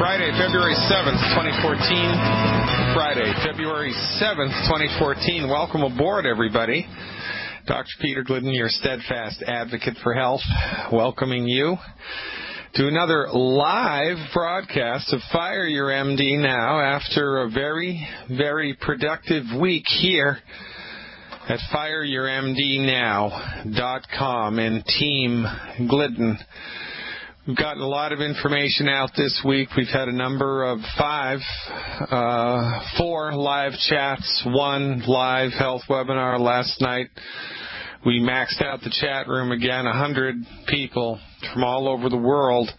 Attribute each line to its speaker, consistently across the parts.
Speaker 1: Friday, February 7th, 2014. Friday, February 7th, 2014. Welcome aboard, everybody. Dr. Peter Glidden, your steadfast advocate for health, welcoming you to another live broadcast of Fire Your MD Now after a very, very productive week here at FireYourMDNow.com and Team Glidden. We've gotten a lot of information out this week. We've had a number of 4 live chats, 1 live health webinar last night. We maxed out the chat room again, 100 people from all over the world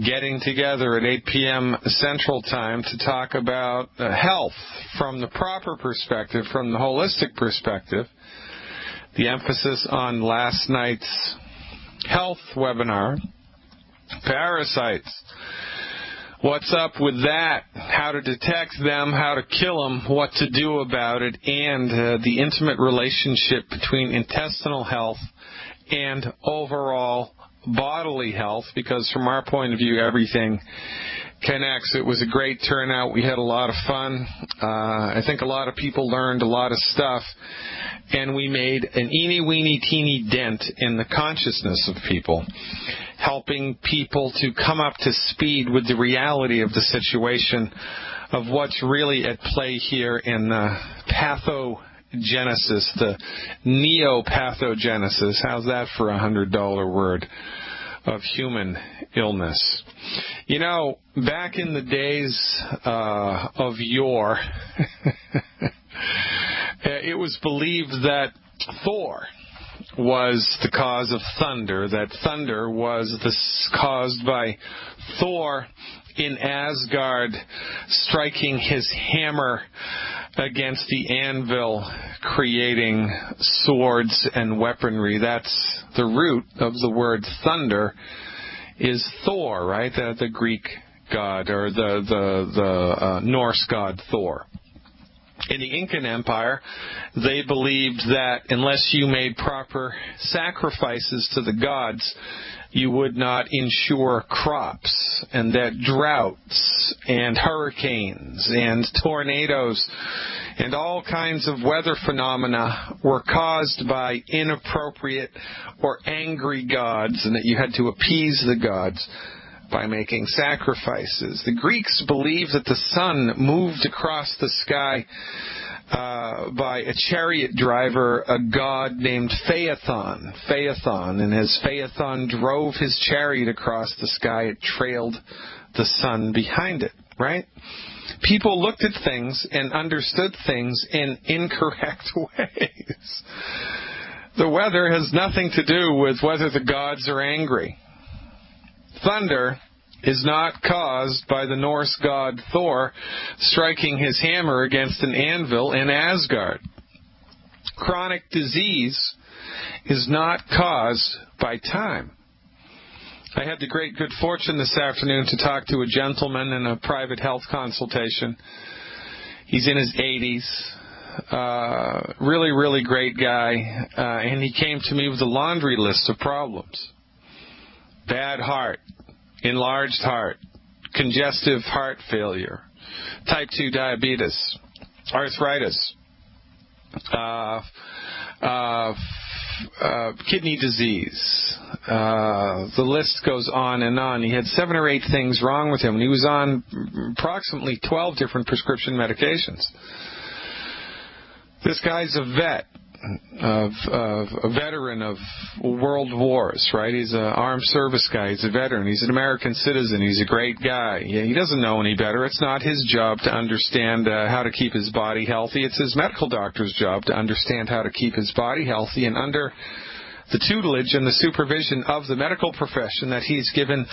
Speaker 1: getting together at 8 p.m. Central Time to talk about health from the proper perspective, from the holistic perspective. The emphasis on last night's health webinar, parasites. What's up with that? How to detect them, how to kill them, what to do about it, and the intimate relationship between intestinal health and overall bodily health, because from our point of view, everything connects. It was a great turnout. We had a lot of fun. I think a lot of people learned a lot of stuff, and we made an eeny-weeny-teeny dent in the consciousness of people, helping people to come up to speed with the reality of the situation of what's really at play here in the pathogenesis, the neopathogenesis. How's that for a $100 word? Of human illness. You know, back in the days of yore, it was believed that Thor was the cause of thunder, that thunder was caused by Thor in Asgard striking his hammer against the anvil, creating swords and weaponry. That's the root of the word thunder, is Thor, right? The Greek god, or the Norse god Thor. In the Incan Empire, they believed that unless you made proper sacrifices to the gods, you would not ensure crops, and that droughts and hurricanes and tornadoes and all kinds of weather phenomena were caused by inappropriate or angry gods, and that you had to appease the gods by making sacrifices. The Greeks believed that the sun moved across the sky by a chariot driver, a god named Phaethon. And as Phaethon drove his chariot across the sky, it trailed the sun behind it, right? People looked at things and understood things in incorrect ways. The weather has nothing to do with whether the gods are angry. Thunder is not caused by the Norse god Thor striking his hammer against an anvil in Asgard. Chronic disease is not caused by time. I had the great good fortune this afternoon to talk to a gentleman in a private health consultation. He's in his 80s. Really, really great guy. And he came to me with a laundry list of problems. Bad heart, enlarged heart, congestive heart failure, type 2 diabetes, arthritis, kidney disease. The list goes on and on. He had 7 or 8 things wrong with him, and he was on approximately 12 different prescription medications. This guy's a veteran of world wars, right? He's an armed service guy. He's a veteran. He's an American citizen. He's a great guy. He doesn't know any better. It's not his job to understand how to keep his body healthy. It's his medical doctor's job to understand how to keep his body healthy, and under the tutelage and the supervision of the medical profession that he's given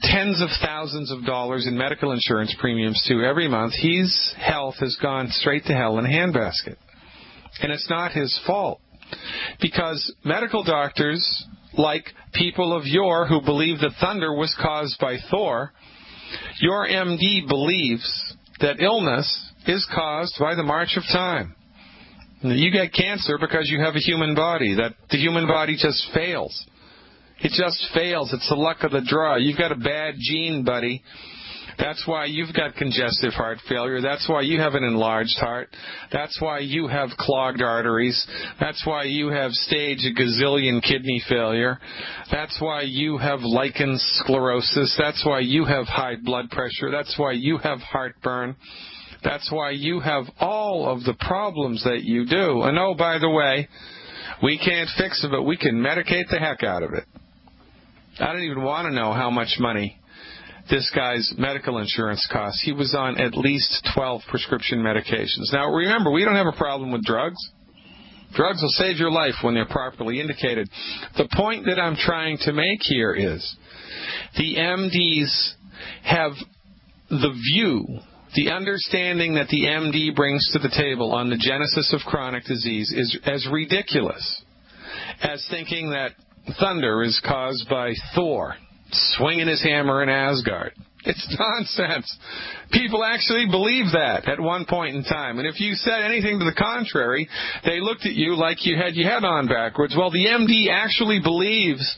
Speaker 1: tens of thousands of dollars in medical insurance premiums to every month, his health has gone straight to hell in a handbasket. And it's not his fault, because medical doctors, like people of yore who believe that thunder was caused by Thor, your MD believes that illness is caused by the march of time. You get cancer because you have a human body, that the human body just fails. It just fails. It's the luck of the draw. You've got a bad gene, buddy, That's why you've got congestive heart failure. That's why you have an enlarged heart. That's why you have clogged arteries. That's why you have stage a gazillion kidney failure. That's why you have lichen sclerosis. That's why you have high blood pressure. That's why you have heartburn. That's why you have all of the problems that you do. And oh, by the way, we can't fix it, but we can medicate the heck out of it. I don't even want to know how much money this guy's medical insurance costs. He was on at least 12 prescription medications. Now, remember, we don't have a problem with drugs. Drugs will save your life when they're properly indicated. The point that I'm trying to make here is the MDs have the view, the understanding that the MD brings to the table on the genesis of chronic disease is as ridiculous as thinking that thunder is caused by Thor swinging his hammer in Asgard. It's nonsense. People actually believe that at one point in time. And if you said anything to the contrary, they looked at you like you had your head on backwards. Well, the MD actually believes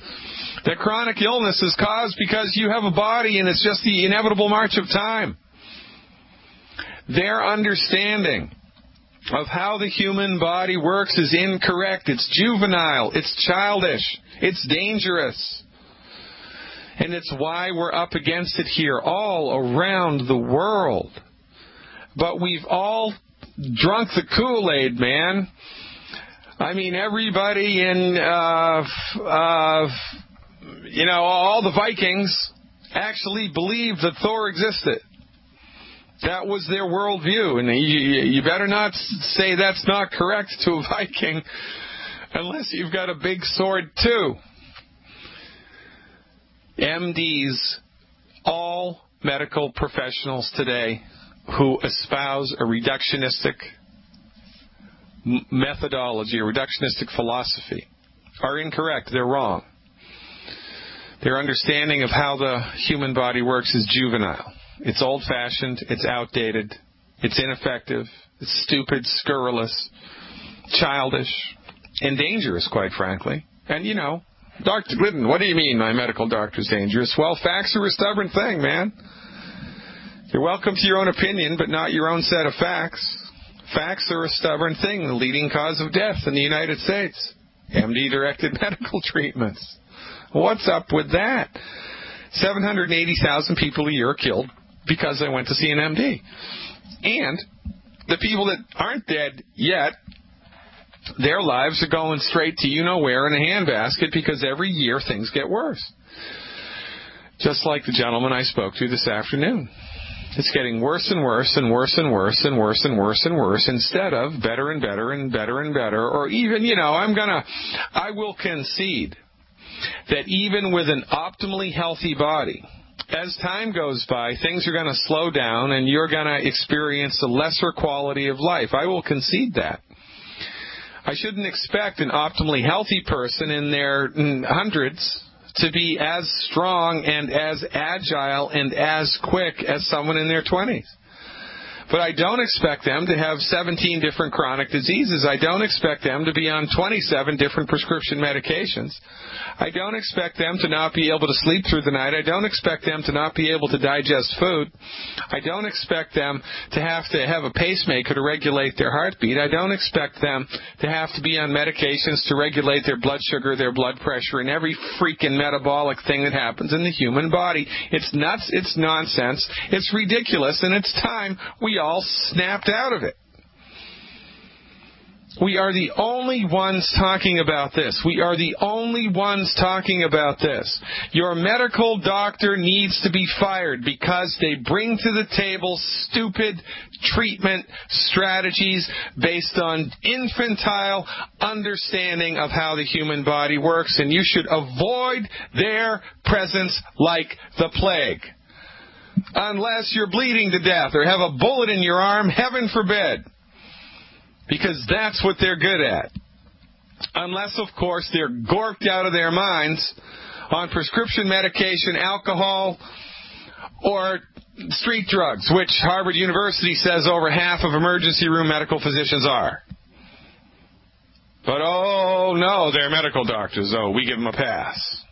Speaker 1: that chronic illness is caused because you have a body and it's just the inevitable march of time. Their understanding of how the human body works is incorrect. It's juvenile. It's childish. It's dangerous. And it's why we're up against it here all around the world. But we've all drunk the Kool-Aid, man. I mean, everybody in, all the Vikings actually believed that Thor existed. That was their worldview. And you better not say that's not correct to a Viking unless you've got a big sword, too. MDs, all medical professionals today who espouse a reductionistic methodology, a reductionistic philosophy, are incorrect. They're wrong. Their understanding of how the human body works is juvenile. It's old-fashioned. It's outdated. It's ineffective. It's stupid, scurrilous, childish, and dangerous, quite frankly. And, Dr. Glidden, what do you mean my medical doctor's dangerous? Well, facts are a stubborn thing, man. You're welcome to your own opinion, but not your own set of facts. Facts are a stubborn thing, the leading cause of death in the United States. MD-directed medical treatments. What's up with that? 780,000 people a year are killed because they went to see an MD. And the people that aren't dead yet, their lives are going straight to you-know-where in a handbasket because every year things get worse. Just like the gentleman I spoke to this afternoon. It's getting worse and worse and worse and worse and worse and worse and worse instead of better and better and better and better. Or even, I will concede that even with an optimally healthy body, as time goes by, things are going to slow down and you're going to experience a lesser quality of life. I will concede that. I shouldn't expect an optimally healthy person in their hundreds to be as strong and as agile and as quick as someone in their 20s. But I don't expect them to have 17 different chronic diseases. I don't expect them to be on 27 different prescription medications. I don't expect them to not be able to sleep through the night. I don't expect them to not be able to digest food. I don't expect them to have a pacemaker to regulate their heartbeat. I don't expect them to have to be on medications to regulate their blood sugar, their blood pressure, and every freaking metabolic thing that happens in the human body. It's nuts. It's nonsense. It's ridiculous. And it's time we all snapped out of it. We are the only ones talking about this. We are the only ones talking about this. Your medical doctor needs to be fired because they bring to the table stupid treatment strategies based on infantile understanding of how the human body works, and you should avoid their presence like the plague. Unless you're bleeding to death or have a bullet in your arm, heaven forbid. Because that's what they're good at. Unless, of course, they're gorked out of their minds on prescription medication, alcohol, or street drugs, which Harvard University says over half of emergency room medical physicians are. But, oh, no, they're medical doctors. Oh, we give them a pass.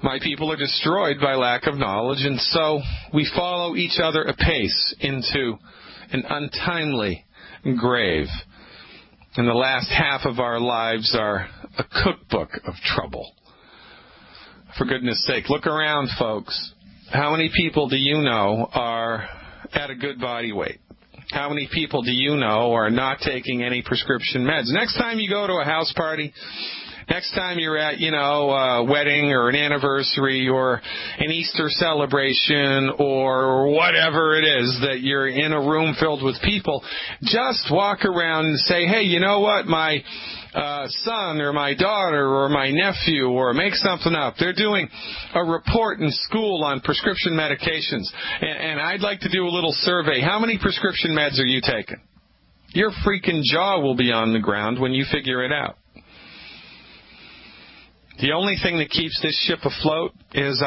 Speaker 1: My people are destroyed by lack of knowledge, and so we follow each other apace into an untimely grave. And the last half of our lives are a cookbook of trouble. For goodness sake, look around, folks. How many people do you know are at a good body weight? How many people do you know are not taking any prescription meds? Next time you go to a house party, next time you're at, a wedding or an anniversary or an Easter celebration or whatever it is that you're in a room filled with people, just walk around and say, hey, you know what, my son or my daughter or my nephew, or make something up. They're doing a report in school on prescription medications, and I'd like to do a little survey. How many prescription meds are you taking? Your freaking jaw will be on the ground when you figure it out. The only thing that keeps this ship afloat is,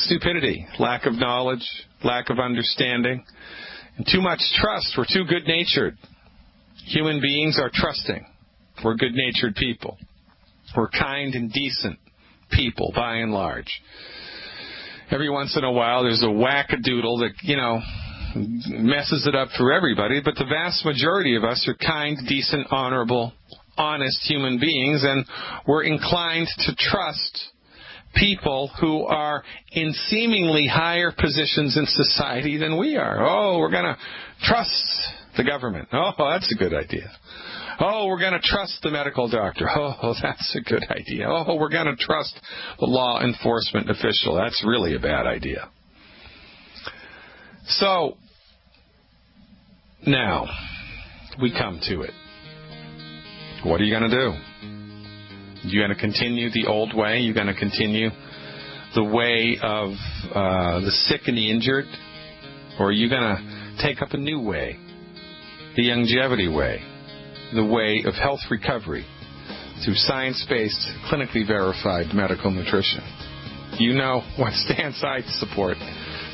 Speaker 1: stupidity, lack of knowledge, lack of understanding, and too much trust. We're too good-natured. Human beings are trusting. We're good-natured people. We're kind and decent people, by and large. Every once in a while, there's a wackadoodle that, messes it up for everybody, but the vast majority of us are kind, decent, honorable, honest human beings, and we're inclined to trust people who are in seemingly higher positions in society than we are. Oh, we're going to trust the government. Oh, that's a good idea. Oh, we're going to trust the medical doctor. Oh, that's a good idea. Oh, we're going to trust the law enforcement official. That's really a bad idea. So, now, we come to it. What are you going to do? You going to continue the old way? You going to continue the way of the sick and the injured? Or are you going to take up a new way? The longevity way. The way of health recovery through science-based, clinically verified medical nutrition. You know what Stan's side support.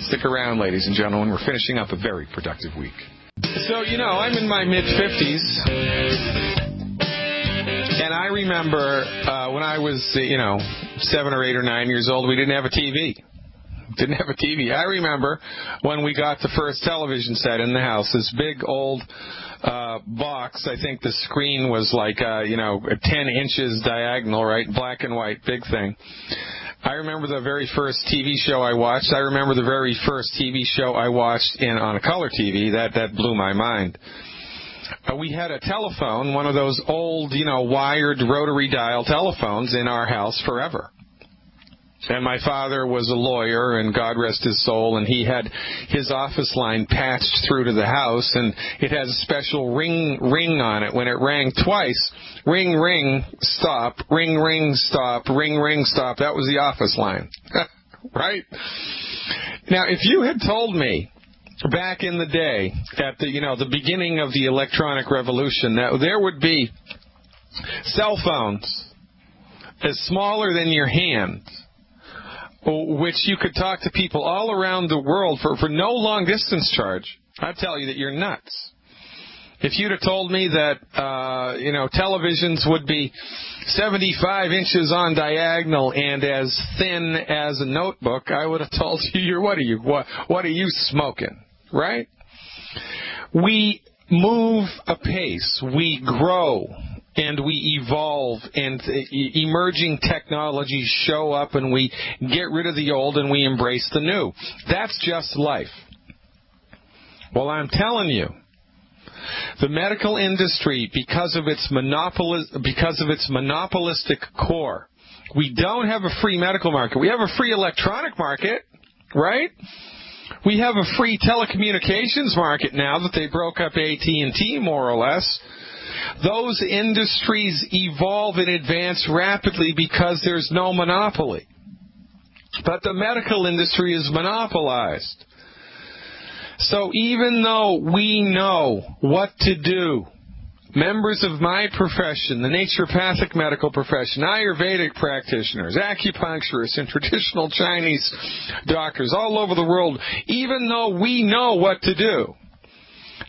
Speaker 1: Stick around, ladies and gentlemen. We're finishing up a very productive week. So, I'm in my mid-50s. And I remember when I was, 7 or 8 or 9 years old, we didn't have a TV. Didn't have a TV. I remember when we got the first television set in the house, this big old box. I think the screen was like, 10 inches diagonal, right? Black and white, big thing. I remember the very first TV show I watched. I remember the very first TV show I watched on a color TV. That blew my mind. We had a telephone, one of those old, wired rotary dial telephones in our house forever. And my father was a lawyer, and God rest his soul, and he had his office line patched through to the house, and it has a special ring on it. When it rang twice, ring, ring, stop, ring, stop, ring, stop. That was the office line. Right? Now, if you had told me back in the day, at the beginning of the electronic revolution, that there would be cell phones as smaller than your hand, which you could talk to people all around the world for no long distance charge, I'd tell you that you're nuts. If you'd have told me that, televisions would be 75 inches on diagonal and as thin as a notebook, I would have told you, what are you smoking, right? We move apace. We grow. And we evolve, and emerging technologies show up, and we get rid of the old and we embrace the new. That's just life. Well, I'm telling you, the medical industry, because of its monopolistic core, we don't have a free medical market. We have a free electronic market, right? We have a free telecommunications market now that they broke up AT&T, more or less. Those industries evolve and advance rapidly because there's no monopoly. But the medical industry is monopolized. So even though we know what to do, members of my profession, the naturopathic medical profession, Ayurvedic practitioners, acupuncturists, and traditional Chinese doctors all over the world, even though we know what to do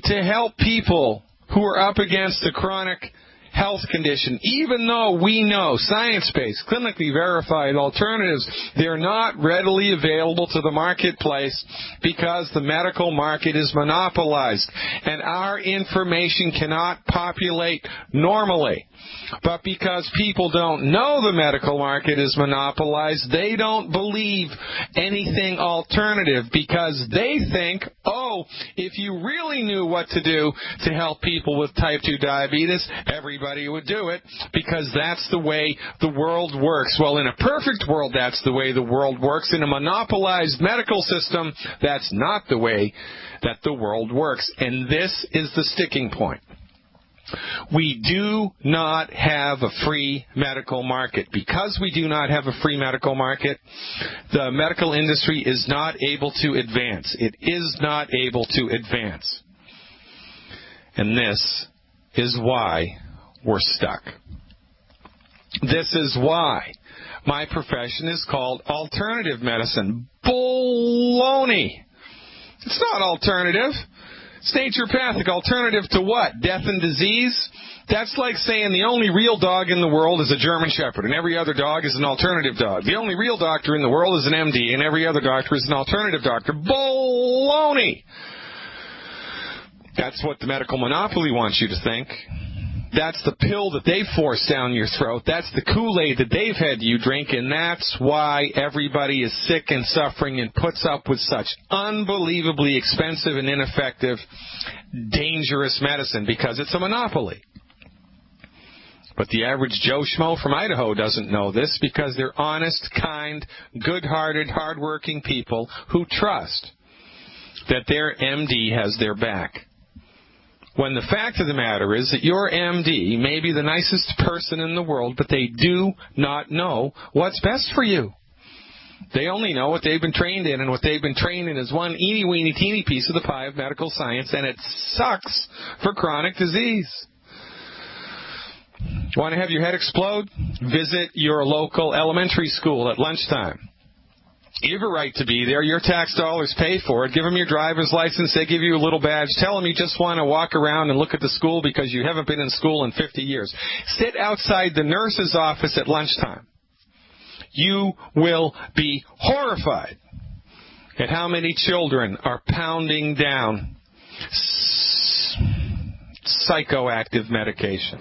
Speaker 1: to help people who are up against a chronic health condition, even though we know science-based, clinically verified alternatives, they're not readily available to the marketplace because the medical market is monopolized and our information cannot populate normally. But because people don't know the medical market is monopolized, they don't believe anything alternative because they think, oh, if you really knew what to do to help people with type 2 diabetes, everybody would do it because that's the way the world works. Well, in a perfect world, that's the way the world works. In a monopolized medical system, that's not the way that the world works. And this is the sticking point. We do not have a free medical market. Because we do not have a free medical market, the medical industry is not able to advance. It is not able to advance. And this is why we're stuck. This is why my profession is called alternative medicine. Baloney! It's not alternative. It's naturopathic. Alternative to what? Death and disease? That's like saying the only real dog in the world is a German Shepherd and every other dog is an alternative dog. The only real doctor in the world is an MD and every other doctor is an alternative doctor. Baloney! That's what the medical monopoly wants you to think. That's the pill that they force down your throat. That's the Kool-Aid that they've had you drink, and that's why everybody is sick and suffering and puts up with such unbelievably expensive and ineffective, dangerous medicine, because it's a monopoly. But the average Joe Schmo from Idaho doesn't know this because they're honest, kind, good-hearted, hard-working people who trust that their MD has their back. When the fact of the matter is that your MD may be the nicest person in the world, but they do not know what's best for you. They only know what they've been trained in, and what they've been trained in is one eeny-weeny teeny piece of the pie of medical science, and it sucks for chronic disease. Want to have your head explode? Visit your local elementary school at lunchtime. You have a right to be there. Your tax dollars pay for it. Give them your driver's license. They give you a little badge. Tell them you just want to walk around and look at the school because you haven't been in school in 50 years. Sit outside the nurse's office at lunchtime. You will be horrified at how many children are pounding down psychoactive medication.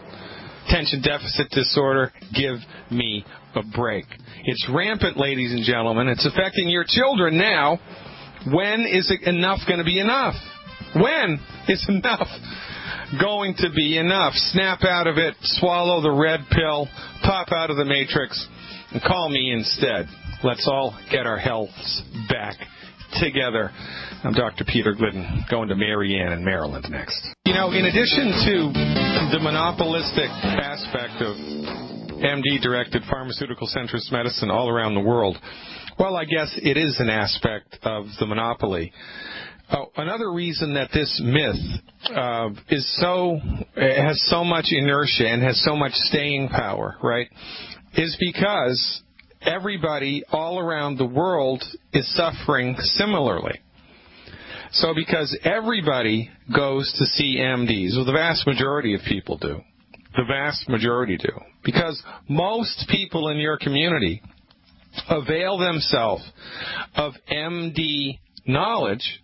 Speaker 1: Attention deficit disorder, give me a break. It's rampant, ladies and gentlemen. It's affecting your children now. When is it enough going to be enough? When is enough going to be enough? Snap out of it, swallow the red pill, pop out of the matrix, and call me instead. Let's all get our healths back together. I'm Dr. Peter Glidden, going to Marianne in Maryland next. You know, in addition to the monopolistic aspect of MD-directed pharmaceutical centrist medicine all around the world, well, I guess it is an aspect of the monopoly. Another reason that this myth has so much inertia and has so much staying power, right, is because everybody all around the world is suffering similarly. So because everybody goes to see MDs, well, the vast majority of people do. The vast majority do. Because most people in your community avail themselves of MD knowledge,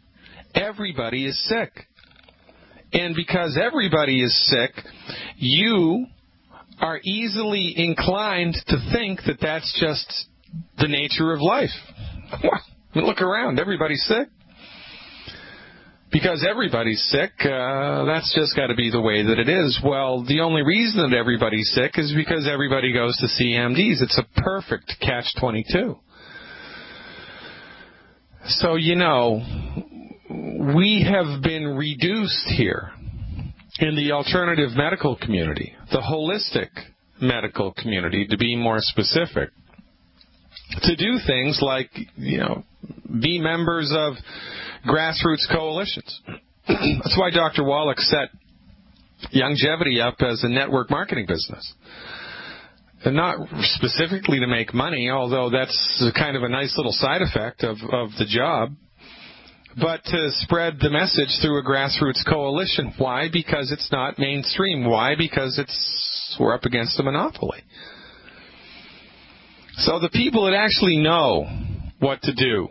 Speaker 1: everybody is sick. And because everybody is sick, you are easily inclined to think that that's just the nature of life. Well, look around. Everybody's sick. Because everybody's sick, that's just got to be the way that it is. Well, the only reason that everybody's sick is because everybody goes to see MDs. It's a perfect catch-22. So, you know, we have been reduced here in the alternative medical community, the holistic medical community, to be more specific, to do things like, you know, be members of grassroots coalitions. That's why Dr. Wallach set Longevity up as a network marketing business. And not specifically to make money, although that's kind of a nice little side effect of the job, but to spread the message through a grassroots coalition. Why? Because it's not mainstream. Why? Because it's pills. We're up against a monopoly. So the people that actually know what to do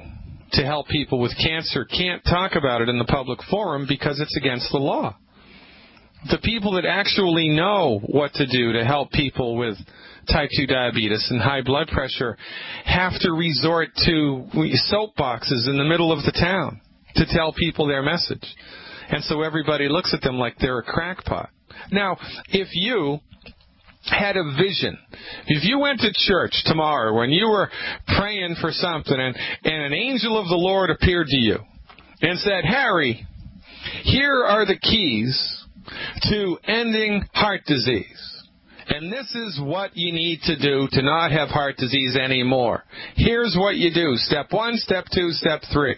Speaker 1: to help people with cancer can't talk about it in the public forum because it's against the law. The people that actually know what to do to help people with type 2 diabetes and high blood pressure have to resort to soapboxes in the middle of the town to tell people their message. And so everybody looks at them like they're a crackpot. Now, if you had a vision, if you went to church tomorrow when you were praying for something and an angel of the Lord appeared to you and said, Harry, here are the keys to ending heart disease. And this is what you need to do to not have heart disease anymore. Here's what you do. Step 1, step 2, step 3.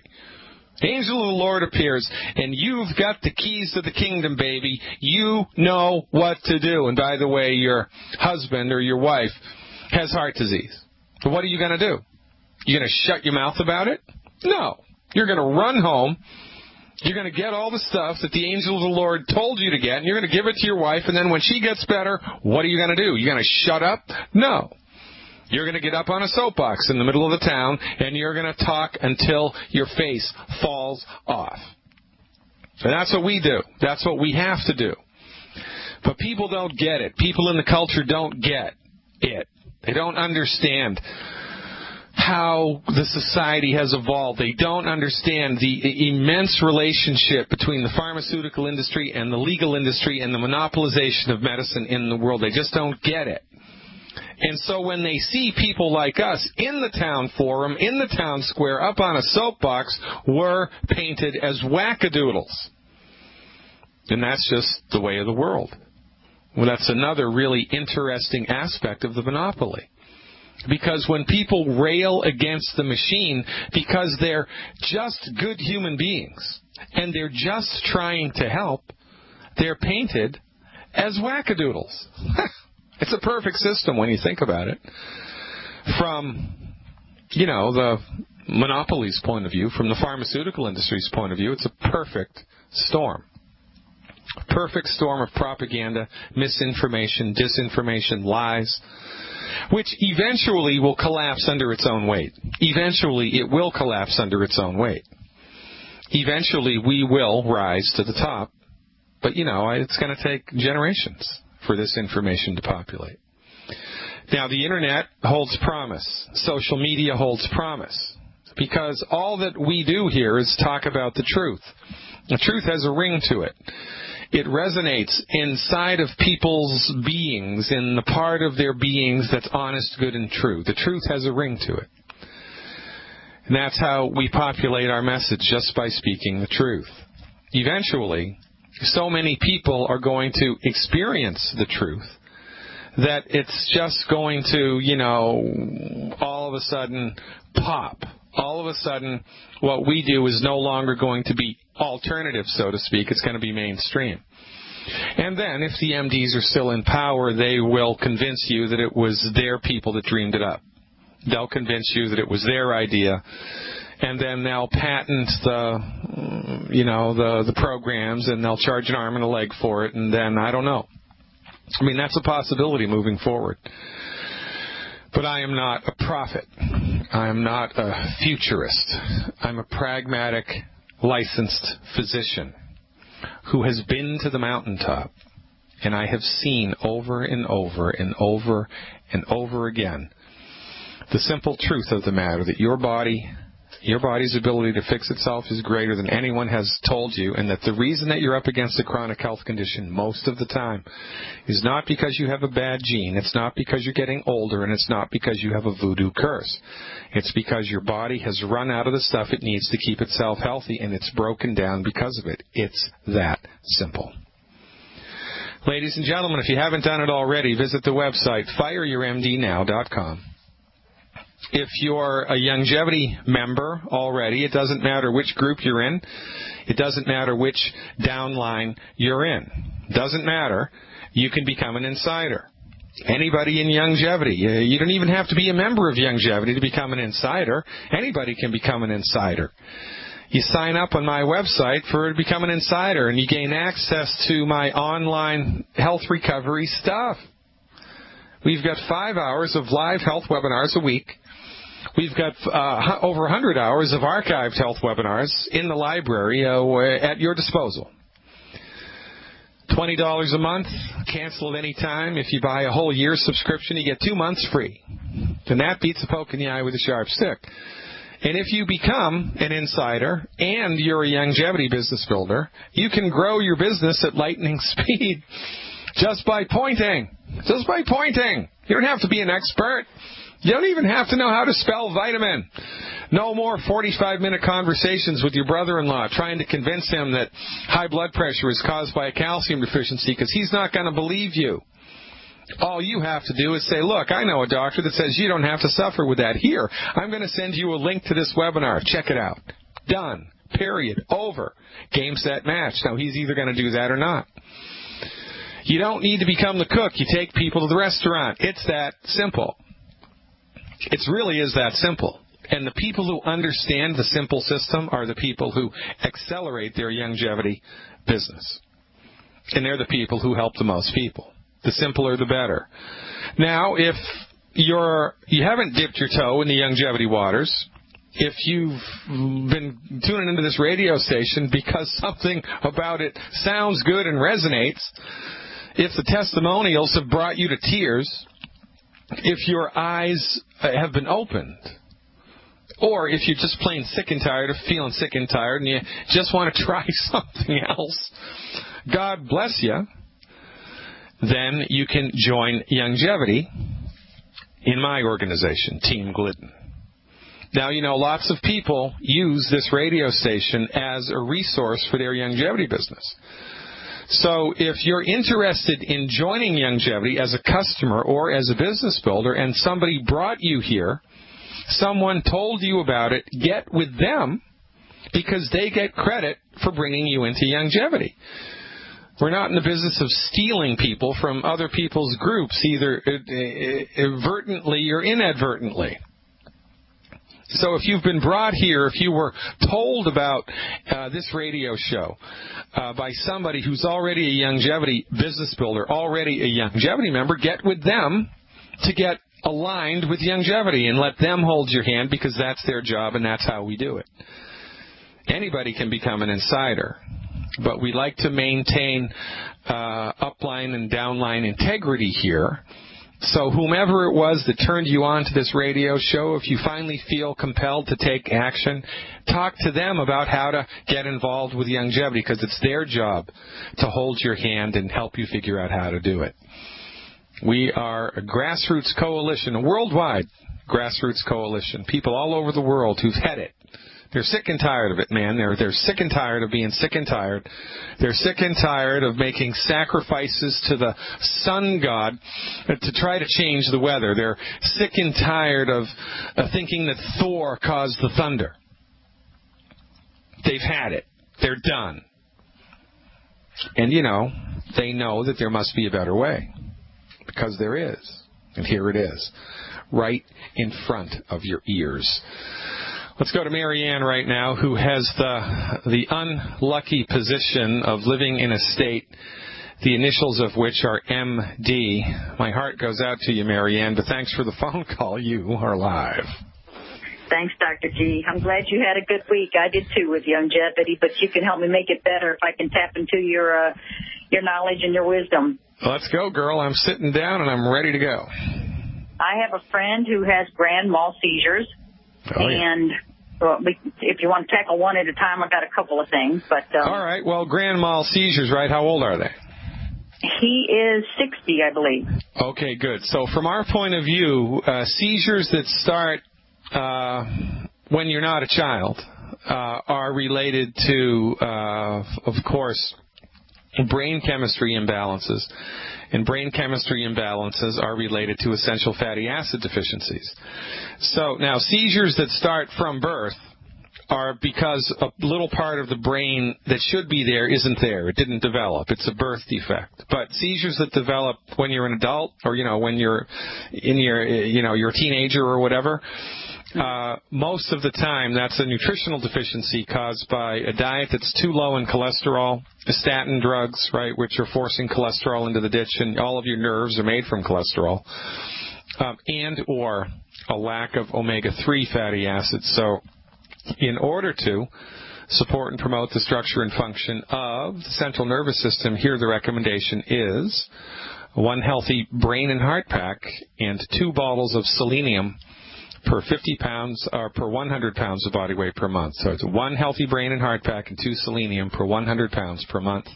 Speaker 1: Angel of the Lord appears, and you've got the keys to the kingdom, baby. You know what to do. And by the way, your husband or your wife has heart disease. So what are you going to do? You're going to shut your mouth about it? No. You're going to run home. You're going to get all the stuff that the angel of the Lord told you to get, and you're going to give it to your wife, and then when she gets better, what are you going to do? You're going to shut up? No. You're going to get up on a soapbox in the middle of the town, and you're going to talk until your face falls off. And that's what we do. That's what we have to do. But people don't get it. People in the culture don't get it. They don't understand how the society has evolved. They don't understand the immense relationship between the pharmaceutical industry and the legal industry and the monopolization of medicine in the world. They just don't get it. And so when they see people like us in the town forum, in the town square, up on a soapbox, we're painted as wackadoodles. And that's just the way of the world. Well, that's another really interesting aspect of the monopoly. Because when people rail against the machine because they're just good human beings and they're just trying to help, they're painted as wackadoodles. It's a perfect system when you think about it. From, the monopoly's point of view, from the pharmaceutical industry's point of view, it's a perfect storm. A perfect storm of propaganda, misinformation, disinformation, lies, which eventually will collapse under its own weight. Eventually it will collapse under its own weight. Eventually we will rise to the top. But, it's going to take generations for this information to populate. Now, the Internet holds promise. Social media holds promise. Because all that we do here is talk about the truth. The truth has a ring to it. It resonates inside of people's beings, in the part of their beings that's honest, good, and true. The truth has a ring to it. And that's how we populate our message, just by speaking the truth. Eventually, so many people are going to experience the truth that it's just going to, all of a sudden pop. All of a sudden, what we do is no longer going to be alternative, so to speak. It's going to be mainstream. And then, if the MDs are still in power, they will convince you that it was their people that dreamed it up. They'll convince you that it was their idea. And then they'll patent the programs, and they'll charge an arm and a leg for it. And then, I don't know. I mean, that's a possibility moving forward. But I am not a prophet. I am not a futurist. I'm a pragmatic, licensed physician who has been to the mountaintop. And I have seen over and over and over and over again the simple truth of the matter that your body's ability to fix itself is greater than anyone has told you, and that the reason that you're up against a chronic health condition most of the time is not because you have a bad gene, it's not because you're getting older, and it's not because you have a voodoo curse. It's because your body has run out of the stuff it needs to keep itself healthy, and it's broken down because of it. It's that simple. Ladies and gentlemen, if you haven't done it already, visit the website fireyourmdnow.com. If you're a longevity member already, it doesn't matter which group you're in. It doesn't matter which downline you're in. Doesn't matter. You can become an insider. Anybody in longevity. You don't even have to be a member of longevity to become an insider. Anybody can become an insider. You sign up on my website to become an insider, and you gain access to my online health recovery stuff. We've got 5 hours of live health webinars a week. We've got over 100 hours of archived health webinars in the library at your disposal. $20 a month, cancel at any time. If you buy a whole year's subscription, you get 2 months free. And that beats a poke in the eye with a sharp stick. And if you become an insider and you're a longevity business builder, you can grow your business at lightning speed just by pointing. Just by pointing. You don't have to be an expert. You don't even have to know how to spell vitamin. No more 45-minute conversations with your brother-in-law trying to convince him that high blood pressure is caused by a calcium deficiency, because he's not going to believe you. All you have to do is say, look, I know a doctor that says you don't have to suffer with that. Here, I'm going to send you a link to this webinar. Check it out. Done. Period. Over. Game, set, match. Now, he's either going to do that or not. You don't need to become the cook. You take people to the restaurant. It's that simple. It really is that simple. And the people who understand the simple system are the people who accelerate their longevity business. And they're the people who help the most people. The simpler, the better. Now, if you haven't dipped your toe in the longevity waters, if you've been tuning into this radio station because something about it sounds good and resonates, if the testimonials have brought you to tears, if your eyes have been opened, or if you're just plain sick and tired of feeling sick and tired and you just want to try something else, God bless you, then you can join longevity in my organization, Team Glidden. Now, lots of people use this radio station as a resource for their longevity business. So if you're interested in joining longevity as a customer or as a business builder and somebody brought you here, someone told you about it, get with them, because they get credit for bringing you into longevity. We're not in the business of stealing people from other people's groups, either advertently or inadvertently. So if you've been brought here, if you were told about this radio show by somebody who's already a longevity business builder, already a longevity member, get with them to get aligned with longevity and let them hold your hand, because that's their job and that's how we do it. Anybody can become an insider, but we like to maintain upline and downline integrity here. So whomever it was that turned you on to this radio show, if you finally feel compelled to take action, talk to them about how to get involved with longevity, because it's their job to hold your hand and help you figure out how to do it. We are a grassroots coalition, a worldwide grassroots coalition, people all over the world who've had it. They're sick and tired of it, man. They're sick and tired of being sick and tired. They're sick and tired of making sacrifices to the sun god to try to change the weather. They're sick and tired of thinking that Thor caused the thunder. They've had it. They're done. And, they know that there must be a better way, because there is. And here it is, right in front of your ears. Let's go to Marianne right now, who has the unlucky position of living in a state, the initials of which are MD. My heart goes out to you, Marianne, but thanks for the phone call. You are live.
Speaker 2: Thanks, Dr. G. I'm glad you had a good week. I did, too, with longevity, but you can help me make it better if I can tap into your knowledge and your wisdom.
Speaker 1: Let's go, girl. I'm sitting down, and I'm ready to go.
Speaker 2: I have a friend who has grand mal seizures.
Speaker 1: Oh, yeah.
Speaker 2: And if you want to tackle one at a time, I've got a couple of things. But
Speaker 1: all right. Well, grand mal seizures, right? How old are they?
Speaker 2: He is 60, I believe. Okay,
Speaker 1: good. So from our point of view, seizures that start when you're not a child are related to, of course, brain chemistry imbalances. And brain chemistry imbalances are related to essential fatty acid deficiencies. So now seizures that start from birth are because a little part of the brain that should be there isn't there. It didn't develop. It's a birth defect. But seizures that develop when you're an adult, or when you're in your your teenager or whatever, Most of the time, that's a nutritional deficiency caused by a diet that's too low in cholesterol, statin drugs, right, which are forcing cholesterol into the ditch, and all of your nerves are made from cholesterol, and or a lack of omega-3 fatty acids. So in order to support and promote the structure and function of the central nervous system, here the recommendation is 1 healthy brain and heart pack and 2 bottles of selenium per 50 pounds or per 100 pounds of body weight per month. So it's 1 healthy brain and heart pack and 2 selenium per 100 pounds per month.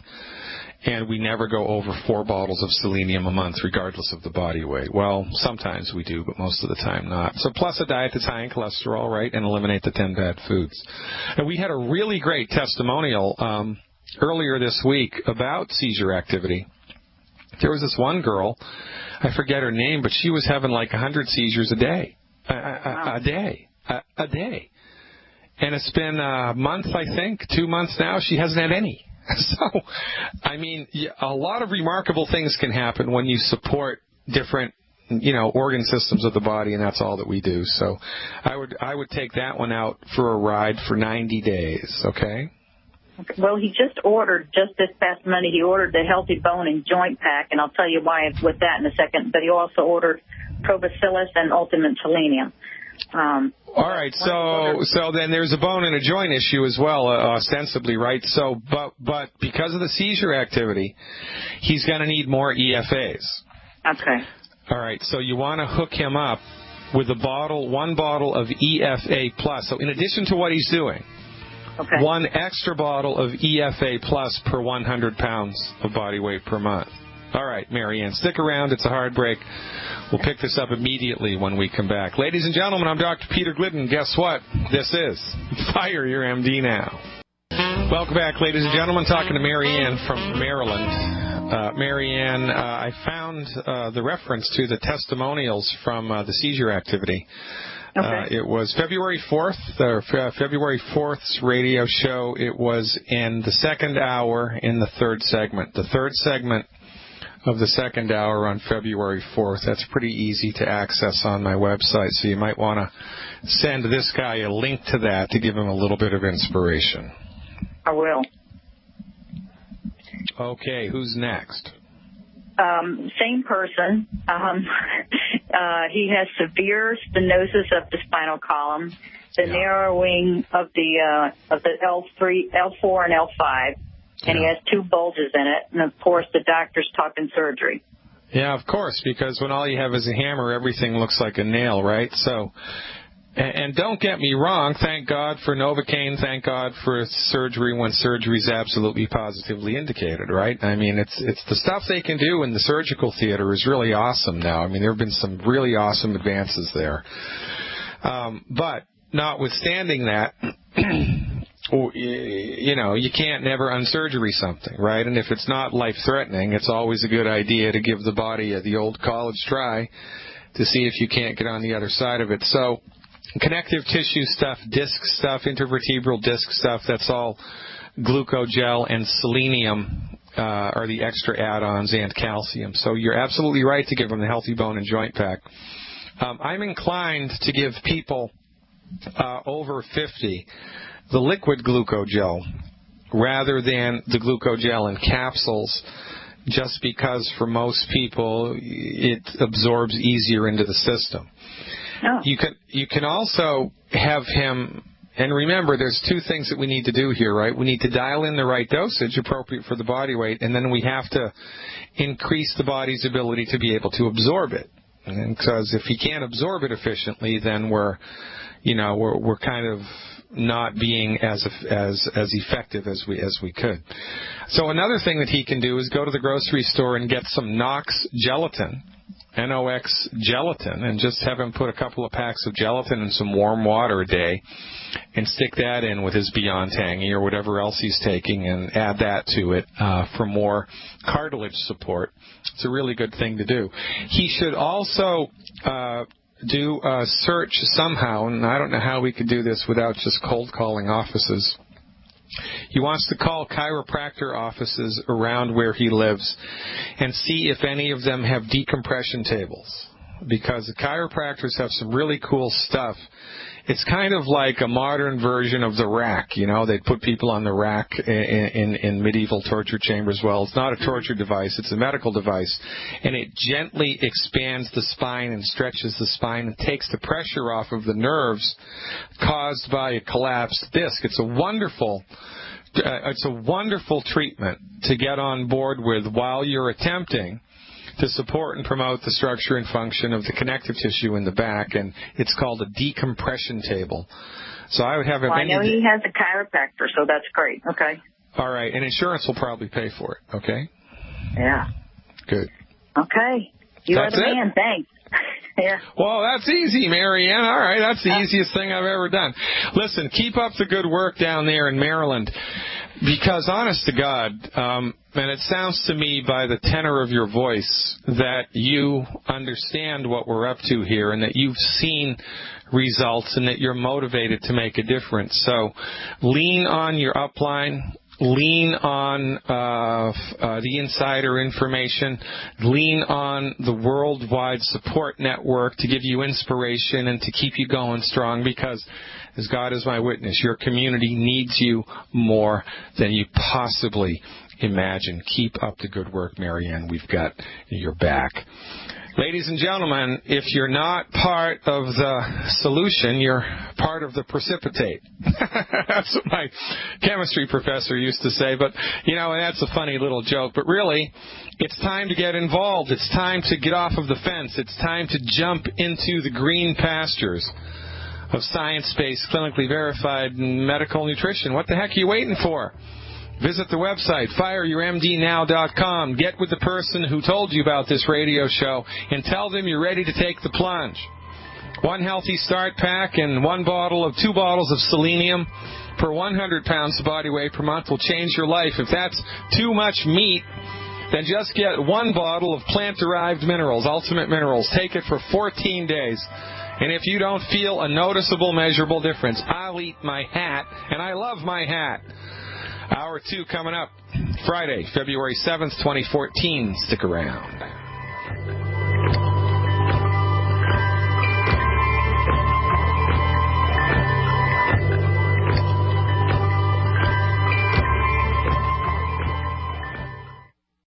Speaker 1: And we never go over 4 bottles of selenium a month, regardless of the body weight. Well, sometimes we do, but most of the time not. So plus a diet that's high in cholesterol, right, and eliminate the 10 bad foods. And we had a really great testimonial earlier this week about seizure activity. There was this one girl, I forget her name, but she was having like 100 seizures a day. A day. And it's been a month, I think, 2 months now. She hasn't had any. So, I mean, a lot of remarkable things can happen when you support different, organ systems of the body, and that's all that we do. So I would take that one out for a ride for 90 days, okay?
Speaker 2: Well, he just this past Monday, he ordered the Healthy Bone and Joint Pack, and I'll tell you why with that in a second, but he also ordered Probacillus and Ultimate Selenium.
Speaker 1: All right, so then there's a bone and a joint issue as well, ostensibly, right? So, but because of the seizure activity, he's going to need more EFAs.
Speaker 2: Okay.
Speaker 1: All right, so you want to hook him up with one bottle of EFA Plus. So in addition to what he's doing, okay, 1 extra bottle of EFA Plus per 100 pounds of body weight per month. All right, Marianne, stick around. It's a hard break. We'll pick this up immediately when we come back. Ladies and gentlemen, I'm Dr. Peter Glidden. Guess what? This is Fire Your MD Now. Welcome back, ladies and gentlemen. Talking to Marianne from Maryland. Marianne, I found the reference to the testimonials from the seizure activity. Okay. It was February 4th, February 4th's radio show. It was in the second hour in the third segment. The third segment of the second hour on February 4th. That's pretty easy to access on my website, so you might want to send this guy a link to that to give him a little bit of inspiration.
Speaker 2: I will.
Speaker 1: Okay, who's next?
Speaker 2: Same person. He has severe stenosis of the spinal column, the narrowing of the L4 and L5. And he has 2 bulges in it, and of course the doctor's talking surgery. Yeah, of course, because when all you have is a hammer, everything looks like a nail, right? So, and don't get me wrong, thank God for Novocaine, thank God for surgery when surgery is absolutely positively indicated, right? I mean, it's the stuff they can do in the surgical theater is really awesome now. I mean, there have been some really awesome advances there. But notwithstanding that, you can't never unsurgery something, right? And if it's not life-threatening, it's always a good idea to give the body the old college try to see if you can't get on the other side of it. So connective tissue stuff, disc stuff, intervertebral disc stuff, that's all glucogel and selenium are the extra add-ons, and calcium. So you're absolutely right to give them the Healthy Bone and Joint Pack. I'm inclined to give people over 50 the liquid glucogel rather than the glucogel in capsules, just because for most people it absorbs easier into the system. Oh. You can also have him, and remember, there's 2 things that we need to do here, right? We need to dial in the right dosage appropriate for the body weight, and then we have to increase the body's ability to be able to absorb it. Because if he can't absorb it efficiently, then we're kind of not being as effective as we could. So another thing that he can do is go to the grocery store and get some Nox gelatin, NOx gelatin, and just have him put a couple of packs of gelatin in some warm water a day and stick that in with his Beyond Tangy or whatever else he's taking, and add that to it for more cartilage support. It's a really good thing to do. He should also do a search somehow, and I don't know how we could do this without just cold calling offices. He wants to call chiropractor offices around where he lives and see if any of them have decompression tables, because the chiropractors have some really cool stuff It's kind of like a modern version of the rack. They'd put people on the rack in medieval torture chambers. Well, it's not a torture device. It's a medical device. And it gently expands the spine and stretches the spine and takes the pressure off of the nerves caused by a collapsed disc. It's a wonderful treatment to get on board with while you're attempting to support and promote the structure and function of the connective tissue in the back, and it's called a decompression table. So I would have
Speaker 3: I know he has a chiropractor, so that's great. Okay.
Speaker 2: All right, and insurance will probably pay for it, okay?
Speaker 3: Yeah.
Speaker 2: Good.
Speaker 3: Okay. You are the man. Thanks. Yeah.
Speaker 2: Well, that's easy, Marianne. All right, that's the easiest thing I've ever done. Listen, keep up the good work down there in Maryland, because honest to God, and it sounds to me by the tenor of your voice that you understand what we're up to here and that you've seen results and that you're motivated to make a difference. So lean on your upline. Lean on the insider information. Lean on the worldwide support network to give you inspiration and to keep you going strong, because, as God is my witness, your community needs you more than you possibly imagine. Keep up the good work, Marianne. We've got your back. Ladies and gentlemen, if you're not part of the solution, you're part of the precipitate. That's what my chemistry professor used to say. But, that's a funny little joke. But really, it's time to get involved. It's time to get off of the fence. It's time to jump into the green pastures of science-based, clinically verified medical nutrition. What the heck are you waiting for? Visit the website, fireyourmdnow.com. Get with the person who told you about this radio show and tell them you're ready to take the plunge. 1 healthy start pack and 2 bottles of selenium per 100 pounds of body weight per month will change your life. If that's too much meat, then just get 1 bottle of plant-derived minerals, Ultimate Minerals. Take it for 14 days. And if you don't feel a noticeable, measurable difference, I'll eat my hat, and I love my hat. Hour 2 coming up Friday, February 7th, 2014. Stick around.